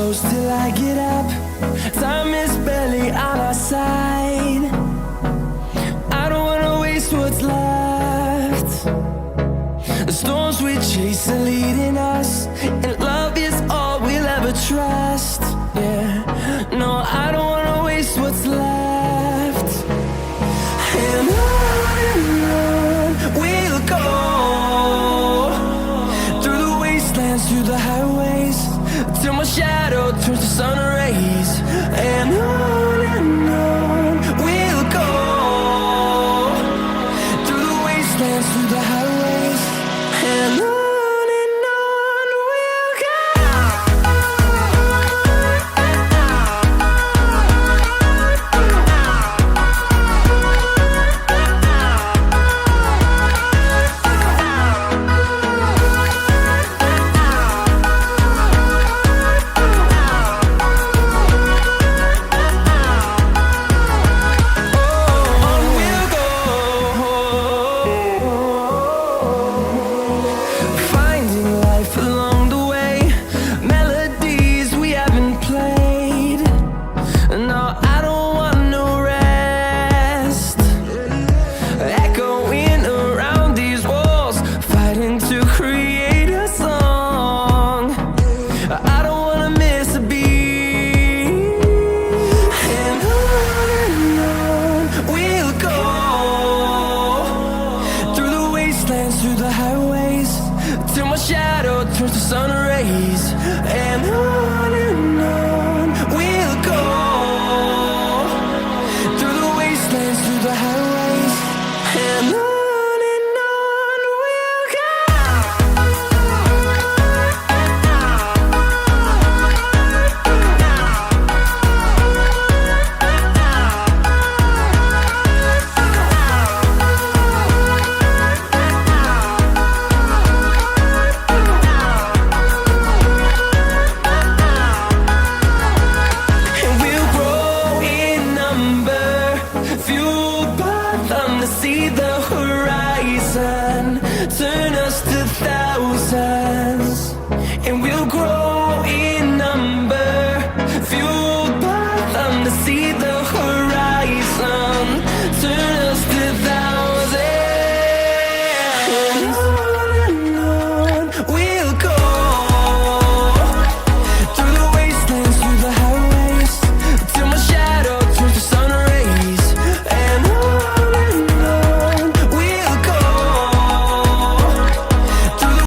close till I get up. Time is barely on our side. I don't wanna waste what's left. The storms we chase are leading us, and love is all we'll ever trust. Yeah, no, I don't wanna waste what's left. And on we'll go, through the wastelands, through the highways, till my shadow turns to sun rays. And on we'll go, through the wastelands, through the highways, and on we'll go. Through the highways, till my shadow turns to sun rays. And on we'll go, through the wastelands, through the highways, and on we'll go. See the horizon turn us to thousands, and we'll grow in number, fueled by them to see the horizon.